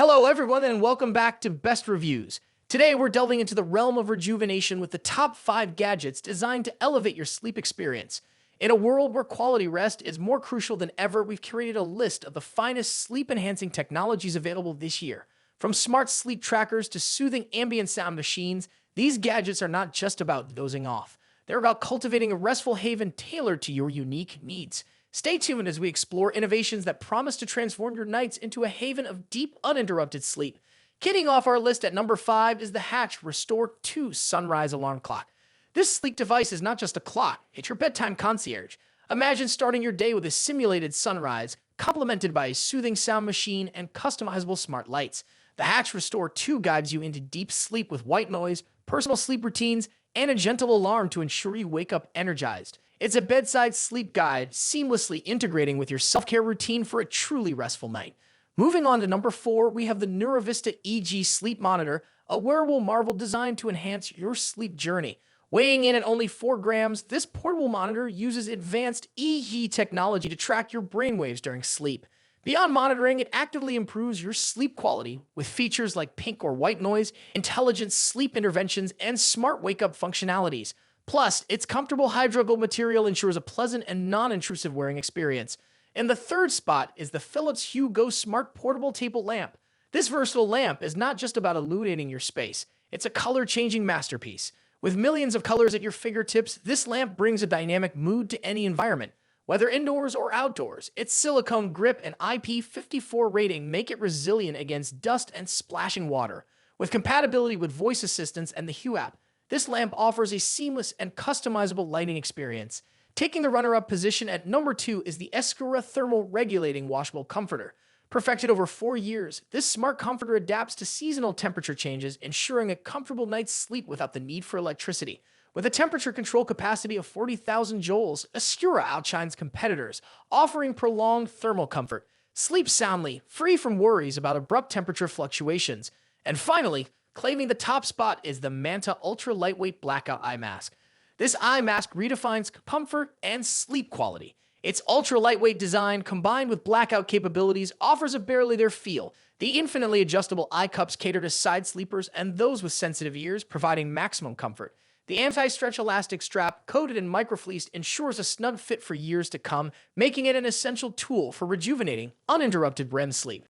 Hello, everyone, and welcome back to Best Reviews. Today, we're delving into the realm of rejuvenation with the top 5 gadgets designed to elevate your sleep experience. In a world where quality rest is more crucial than ever, we've created a list of the finest sleep-enhancing technologies available this year. From smart sleep trackers to soothing ambient sound machines, these gadgets are not just about dozing off. They're about cultivating a restful haven tailored to your unique needs. Stay tuned as we explore innovations that promise to transform your nights into a haven of deep, uninterrupted sleep. Kicking off our list at number 5 is the Hatch Restore 2 Sunrise Alarm Clock. This sleek device is not just a clock, it's your bedtime concierge. Imagine starting your day with a simulated sunrise, complemented by a soothing sound machine and customizable smart lights. The Hatch Restore 2 guides you into deep sleep with white noise, personal sleep routines, and a gentle alarm to ensure you wake up energized. It's a bedside sleep guide, seamlessly integrating with your self-care routine for a truly restful night. Moving on to number 4, we have the Neurovista EG Sleep Monitor, a wearable marvel designed to enhance your sleep journey. Weighing in at only 4 grams, this portable monitor uses advanced EEG technology to track your brainwaves during sleep. Beyond monitoring, it actively improves your sleep quality with features like pink or white noise, intelligent sleep interventions, and smart wake-up functionalities. Plus, its comfortable hydrogel material ensures a pleasant and non-intrusive wearing experience. And the third spot is the Philips Hue Go Smart Portable Table Lamp. This versatile lamp is not just about illuminating your space, it's a color-changing masterpiece. With millions of colors at your fingertips, this lamp brings a dynamic mood to any environment. Whether indoors or outdoors, its silicone grip and IP54 rating make it resilient against dust and splashing water. With compatibility with voice assistants and the Hue app, this lamp offers a seamless and customizable lighting experience. Taking the runner-up position at number 2 is the ESCURA Thermal Regulating Washable Comforter. Perfected over 4 years, this smart comforter adapts to seasonal temperature changes, ensuring a comfortable night's sleep without the need for electricity. With a temperature control capacity of 40,000 joules, ESCURA outshines competitors, offering prolonged thermal comfort. Sleep soundly, free from worries about abrupt temperature fluctuations. And finally, claiming the top spot is the Manta Ultra Lightweight Blackout Eye Mask. This eye mask redefines comfort and sleep quality. Its ultra-lightweight design, combined with blackout capabilities, offers a barely-there feel. The infinitely adjustable eye cups cater to side sleepers and those with sensitive ears, providing maximum comfort. The anti-stretch elastic strap, coated in microfleece, ensures a snug fit for years to come, making it an essential tool for rejuvenating, uninterrupted REM sleep.